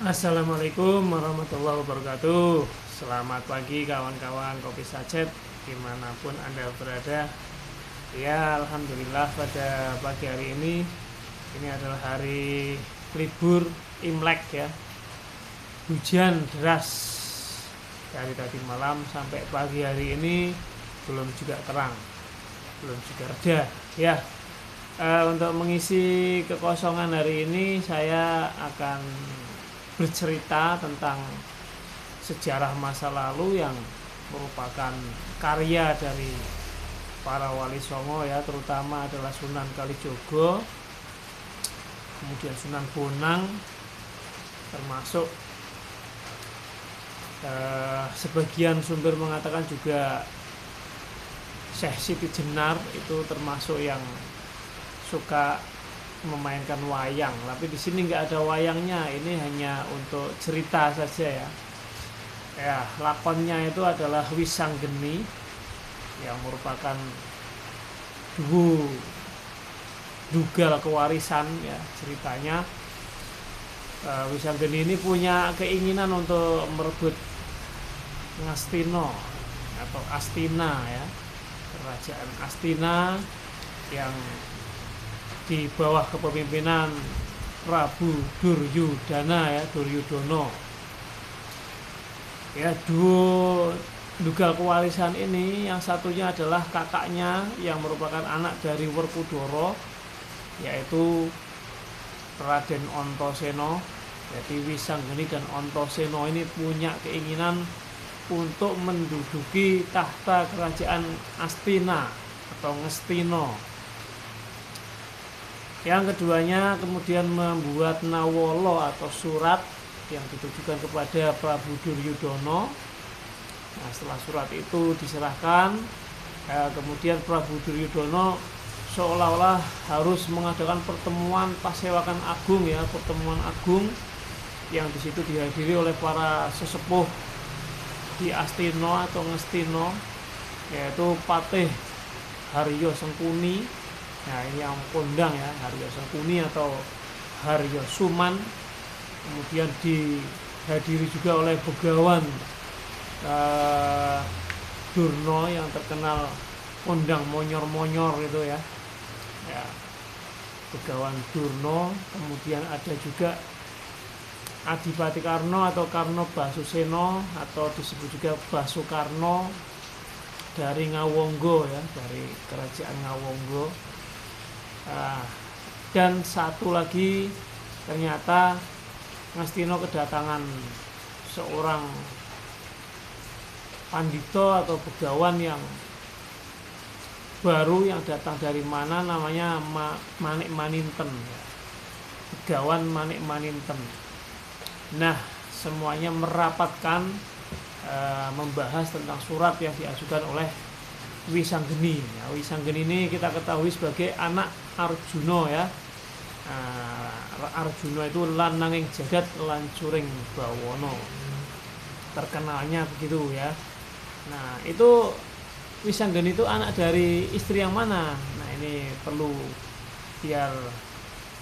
Assalamualaikum warahmatullahi wabarakatuh. Selamat pagi kawan-kawan Kopi Sachet dimanapun Anda berada. Ya, Alhamdulillah pada pagi hari ini adalah hari libur Imlek ya. Hujan deras dari tadi malam sampai pagi hari ini belum juga terang, belum juga reda ya. Untuk mengisi kekosongan hari ini saya akan bercerita tentang sejarah masa lalu yang merupakan karya dari para wali songo ya, terutama adalah Sunan Kalijogo, kemudian Sunan Bonang, termasuk sebagian sumber mengatakan juga Syekh Siti Jenar itu termasuk yang suka memainkan wayang, tapi di sini nggak ada wayangnya, ini hanya untuk cerita saja ya. Ya, lakonnya itu adalah Wisanggeni yang merupakan dugal kewarisan ya ceritanya. Wisanggeni ini punya keinginan untuk merebut Ngastino atau Astina ya, kerajaan Astina yang di bawah kepemimpinan Prabu Duryodono. Ya, dugal kewarisan ini yang satunya adalah kakaknya yang merupakan anak dari Werkudara, yaitu Raden Antasena. Jadi Wisanggeni dan Antasena ini punya keinginan untuk menduduki tahta kerajaan Astina atau Ngastina. Yang keduanya kemudian membuat nawala atau surat yang ditujukan kepada Prabu Duryodono. Nah, setelah surat itu diserahkan, kemudian Prabu Duryodono seolah-olah harus mengadakan pertemuan Pasewakan Agung ya, pertemuan agung yang di situ dihadiri oleh para sesepuh di Astina atau Ngastina, yaitu Patih Haryo Sengkuni. Nah, ini yang kondang ya, Haryo Sengkuni atau Haryo Suman. Kemudian dihadiri juga oleh Begawan Durna yang terkenal kondang monyor-monyor itu ya. Ya, Begawan Durna. Kemudian ada juga Adipati Karno atau Karno Basuseno atau disebut juga Basukarno dari Ngawonggo ya, dari kerajaan Ngawonggo. Dan satu lagi ternyata Ngastina kedatangan seorang pandito atau begawan yang baru yang datang dari mana, namanya Manik Maninten ya. Begawan Manik Maninten. Nah, semuanya merapatkan membahas tentang surat yang diajukan oleh Wisanggeni. Ya, Wisanggeni ini kita ketahui sebagai anak Arjuna ya. Arjuna itu lananging jagat lancuring bawono, terkenalnya begitu ya. Nah, itu Wisanggeni itu anak dari istri yang mana? Nah, ini perlu biar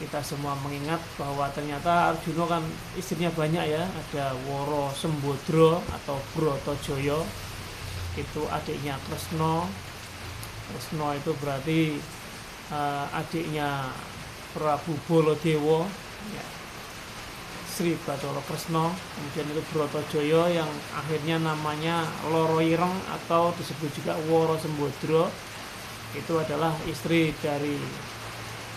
kita semua mengingat bahwa ternyata Arjuna kan istrinya banyak ya. Ada Woro Sembodra atau Brotojoyo, itu adiknya Kresna. Kresna itu berarti adiknya Prabu Baladewa ya, Sri Bathara Kresna. Kemudian itu Brotojoyo yang akhirnya namanya Loro Ireng atau disebut juga Woro Sembodra, itu adalah istri dari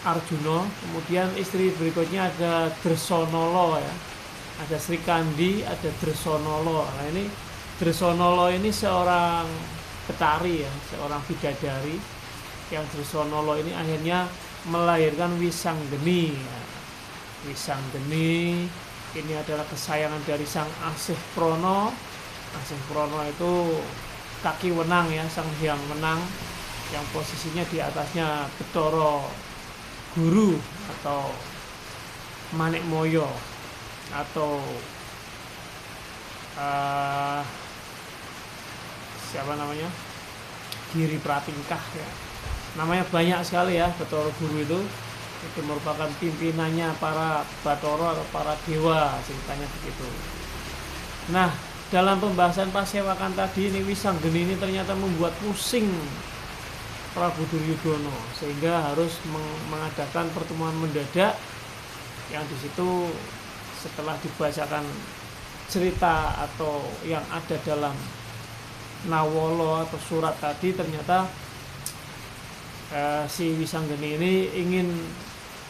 Arjuna. Kemudian istri berikutnya ada Dresanala ya, ada Sri Kandi, ada Dresanala. Nah, ini Dresanala ini seorang petari ya, seorang bidadari yang Dresanala ini akhirnya melahirkan Wisanggeni ya. Wisanggeni ini adalah kesayangan dari Sang Asih Prana. Asih Prana itu kaki wenang ya, Sang Hyang Wenang yang posisinya di atasnya Bathara Guru atau Manik Moyo atau siapa namanya, Giri Pratingkah ya. Namanya banyak sekali ya Bathara Guru itu. itu merupakan pimpinannya para Bathara atau para dewa, ceritanya begitu. Nah, dalam pembahasan Pasewakan tadi ini, Wisanggeni ini ternyata membuat pusing Prabu Duryudono sehingga harus mengadakan pertemuan mendadak yang di situ setelah dibacakan cerita atau yang ada dalam Nawala atau surat tadi, ternyata si Wisanggeni ini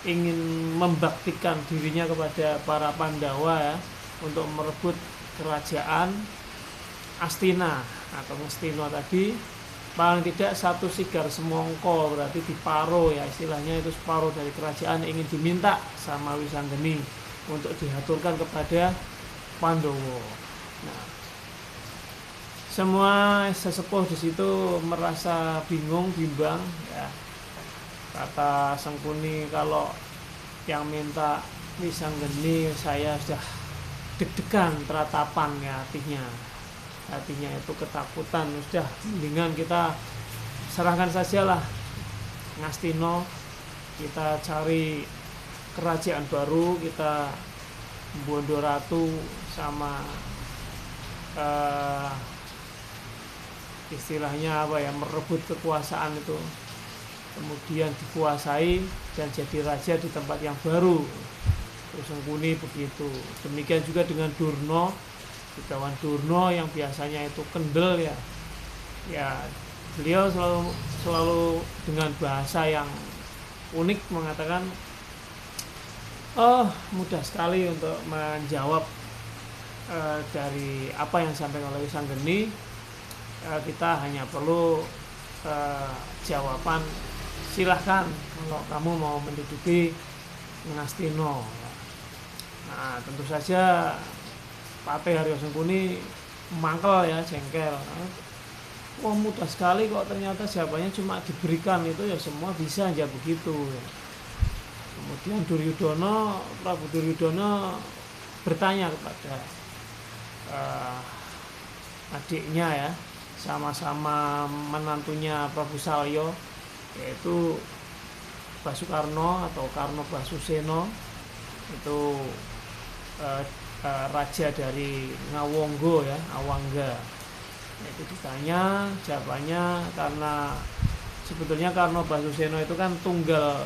ingin membaktikan dirinya kepada para Pandawa ya, untuk merebut kerajaan Astina atau Ngastina tadi. Paling tidak satu sigar semongko, berarti diparo ya istilahnya, itu separuh dari kerajaan ingin diminta sama Wisanggeni untuk diaturkan kepada Pandawa. Nah, semua sesepuh di situ merasa bingung, bimbang ya. Kata Sengkuni, kalau yang minta Wisanggeni saya sudah deg-degan, teratapan ya hatinya itu ketakutan, sudah mendingan kita serahkan sajalah Ngastina, kita cari kerajaan baru, kita bondo ratu sama istilahnya apa ya, merebut kekuasaan itu, kemudian dikuasai dan jadi raja di tempat yang baru. Terus Sengkuni begitu. Demikian juga dengan Durna, Begawan Durna yang biasanya itu kendel ya. Ya, beliau selalu dengan bahasa yang unik mengatakan, mudah sekali untuk menjawab dari apa yang disampaikan oleh Wisanggeni. Kita hanya perlu jawaban, silahkan kalau kamu mau menduduki Ngastina. Nah, tentu saja Patih Haryo Sengkuni mangkel ya, jengkel. Wah, mudah sekali kok, ternyata jawabannya cuma diberikan itu ya semua bisa aja begitu. Kemudian Prabu Duryudono bertanya kepada adiknya ya, sama-sama menantunya Prabu Salya, yaitu Basukarno atau Karno Basuseno, itu raja dari Ngawangga ya, Awangga. Itu ditanya, jawabannya karena sebetulnya Karno Basuseno itu kan tunggal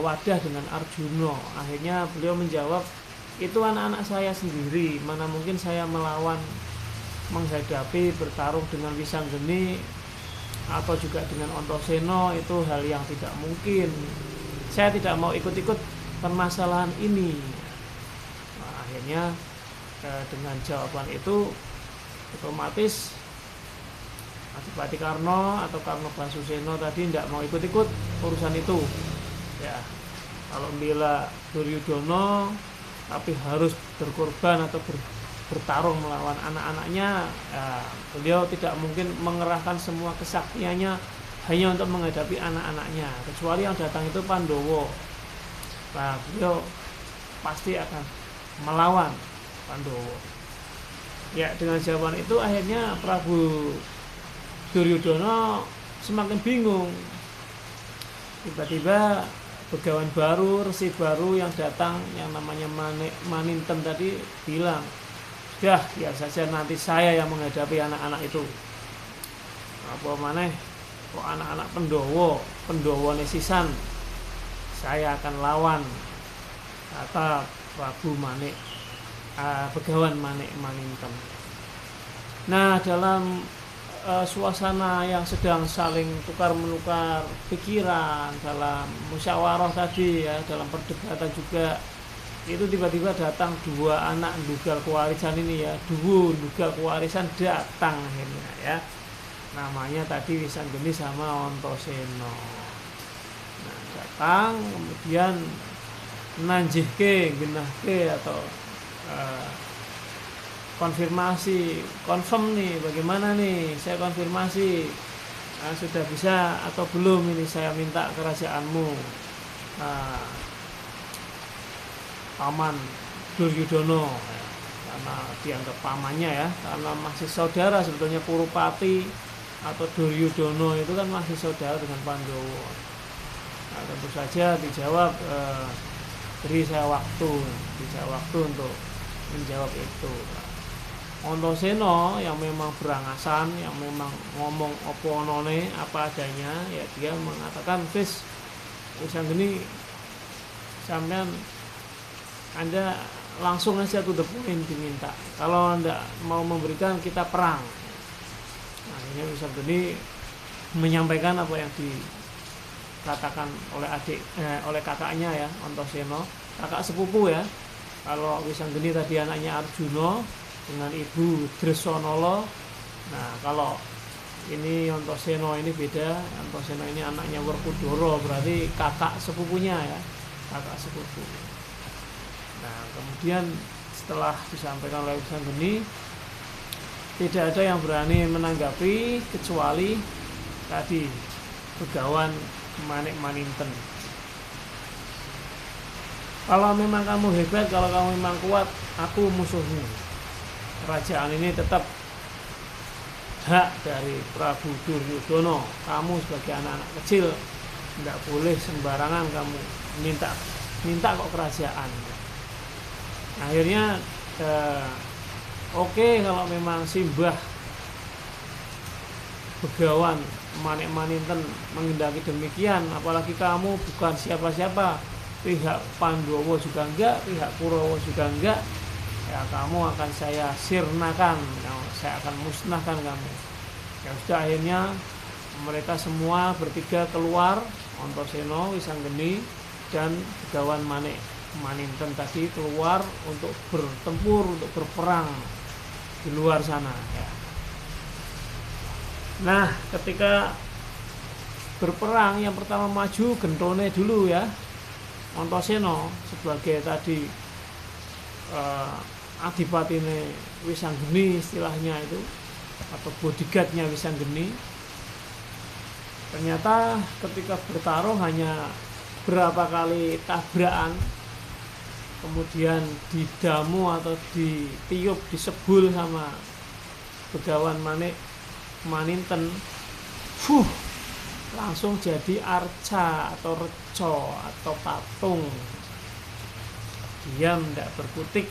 wadah dengan Arjuna. Akhirnya beliau menjawab, itu anak-anak saya sendiri, mana mungkin saya melawan, menghadapi, bertarung dengan Wisanggeni atau juga dengan Antasena, itu hal yang tidak mungkin. Saya tidak mau ikut-ikut permasalahan ini. Nah, akhirnya dengan jawaban itu otomatis Adipati Karno atau Karno Basuseno tadi tidak mau ikut-ikut urusan itu ya. Kalau membela Duryudono tapi harus berkorban atau bertarung melawan anak-anaknya ya, beliau tidak mungkin mengerahkan semua kesaktiannya hanya untuk menghadapi anak-anaknya, kecuali yang datang itu Pandawa. Nah, beliau pasti akan melawan Pandawa. Ya, dengan jawaban itu akhirnya Prabu Duryudono semakin bingung. Tiba-tiba begawan baru, resi baru yang datang, yang namanya Manintem tadi bilang, "Sudah, biar saja nanti saya yang menghadapi anak-anak itu. Apa maneh kok anak-anak Pandhawa sisan, saya akan lawan," kata Prabu Begawan Manintem. Nah, dalam suasana yang sedang saling tukar-menukar pikiran, dalam musyawarah tadi ya, dalam perdebatan juga, itu tiba-tiba datang dua anak Ndugal Kewarisan ini ya, Ndugal Kewarisan datang akhirnya ya. Namanya tadi Wisanggeni sama Antasena. Nah, datang kemudian nanjihke, genahke atau confirm nih, bagaimana nih, saya konfirmasi sudah bisa atau belum ini saya minta kerajaanmu, Paman Duryudono, karena dianggap pamannya ya, karena masih saudara sebetulnya. Kurupati atau Duryudono itu kan masih saudara dengan Pandhawa. Nah, tentu saja dijawab, beri saya waktu untuk menjawab itu. Antasena yang memang berangasan, yang memang ngomong apa onone, apa adanya, ya dia mengatakan wis anggeni sampean Anda langsung aja to the point diminta. Kalau Anda mau memberikan, kita perang. Nah, ini Wis Anggeni menyampaikan apa yang dikatakan oleh oleh kakaknya ya, Antasena, kakak sepupu ya. Kalau Wis Anggeni tadi anaknya Arjuna dengan ibu Dresanala. Nah, kalau ini Antasena ini beda. Antasena ini anaknya Werkudara, berarti kakak sepupunya ya, kakak sepupu. Nah, kemudian setelah disampaikan oleh Wis Anggeni, tidak ada yang berani menanggapi kecuali tadi Begawan Manik Maninten. Kalau memang kamu hebat, kalau kamu memang kuat, aku musuhmu. Kerajaan ini tetap hak dari Prabu Duryudana. Kamu sebagai anak-anak kecil tidak boleh sembarangan kamu minta kok kerajaan. Akhirnya oke, kalau memang Simbah Begawan Manik Maninten menghendaki demikian, apalagi kamu bukan siapa-siapa, pihak Pandhawa juga enggak, pihak Kurawa juga enggak, ya kamu akan saya sirnakan, saya akan musnahkan kamu. Ya sudah, akhirnya mereka semua bertiga keluar, Antasena, Wis Anggeni, dan Begawan Manik Maninten tadi keluar untuk bertempur, untuk berperang di luar sana ya. Nah, ketika berperang, yang pertama maju Gentone dulu ya, Antasena sebagai tadi adipatine Wis Anggeni istilahnya itu, atau bodyguardnya Wis Anggeni. Ternyata ketika bertarung hanya berapa kali tabrakan, kemudian didamu atau ditiup, disebul sama Begawan Manik Maninten, langsung jadi arca atau reco atau patung. Diam, tidak berkutik,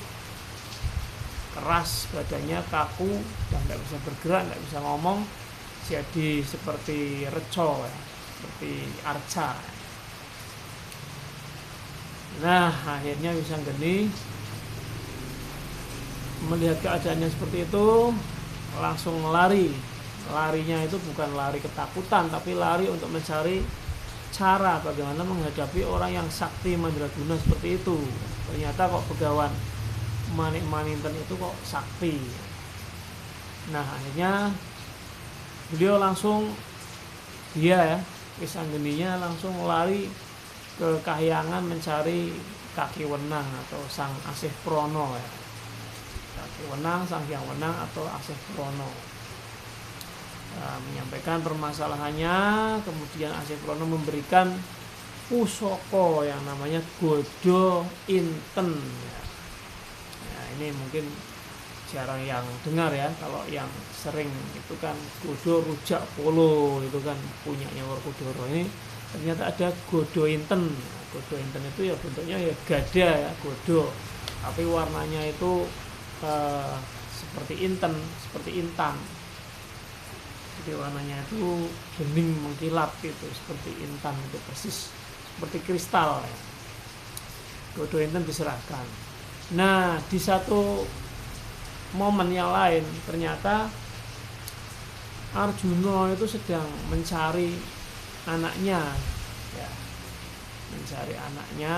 keras badannya, kaku, dan tidak bisa bergerak, tidak bisa ngomong, jadi seperti reco ya, seperti arca. Nah, akhirnya Wis Anggeni melihat keadaannya seperti itu, langsung lari. Larinya itu bukan lari ketakutan, tapi lari untuk mencari cara bagaimana menghadapi orang yang sakti mandraguna seperti itu. Ternyata kok Begawan Manik Maninten itu kok sakti. Nah, akhirnya beliau langsung, Wis Anggeninya langsung lari ke Kahyangan mencari Kaki Wenang atau Sang Asih Prana ya. Kaki Wenang, Sang Hyang Wenang atau Asih Prana. Menyampaikan permasalahannya, kemudian Asih Prana memberikan pusaka yang namanya Godo Inten ya. Nah, ini mungkin jarang yang dengar ya. Kalau yang sering itu kan Godo Rujak Polo, itu kan punyanya Werkudara. Ini ternyata ada Godo Inten. Godo Inten itu ya bentuknya ya gada ya, godo, tapi warnanya itu seperti inten, seperti intan. Jadi warnanya itu bening mengkilap gitu, seperti intan itu, persis seperti kristal ya. Godo Inten diserahkan. Nah, di satu momen yang lain ternyata Arjuna itu sedang mencari anaknya ya, mencari anaknya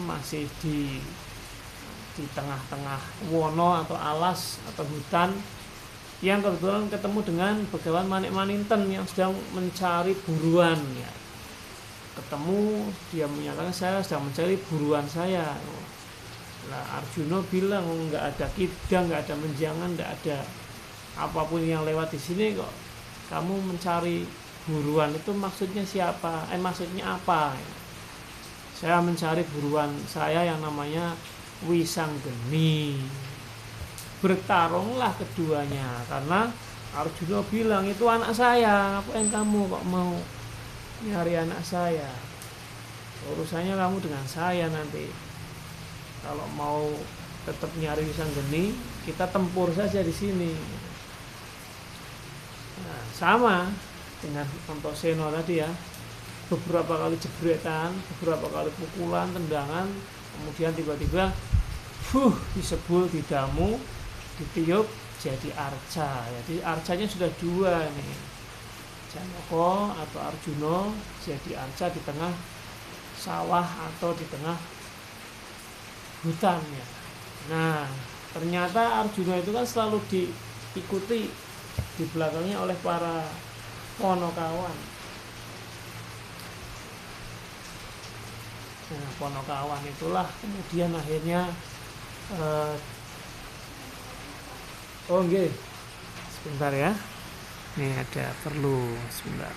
masih di tengah-tengah wono atau alas atau hutan, yang kebetulan ketemu dengan Begawan Manik Maninten yang sedang mencari buruan ya. Ketemu, dia menyatakan saya sedang mencari buruan saya. Nah, Arjuna bilang nggak ada kidang, nggak ada menjangan, nggak ada apapun yang lewat di sini kok. Kamu mencari buruan itu maksudnya siapa? Maksudnya apa? Saya mencari buruan saya yang namanya Wis Anggeni. Bertarunglah keduanya karena Arjuna bilang itu anak saya. Apa yang kamu kok mau nyari anak saya? urusannya kamu dengan saya nanti. Kalau mau tetap nyari Wisanggeni, kita tempur saja di sini. Nah, sama dengan Antoséno tadi ya, beberapa kali jebretan, beberapa kali pukulan, tendangan, kemudian tiba-tiba disebul, didamu, ditiup, jadi arca. Jadi arcanya sudah dua nih, Janoko atau Arjuno jadi arca di tengah sawah atau di tengah hutan ya. Nah, ternyata Arjuna itu kan selalu diikuti di belakangnya oleh para Ponokawan. Nah, Ponokawan itulah kemudian akhirnya oh nggih, sebentar ya. Ini ada perlu sebentar.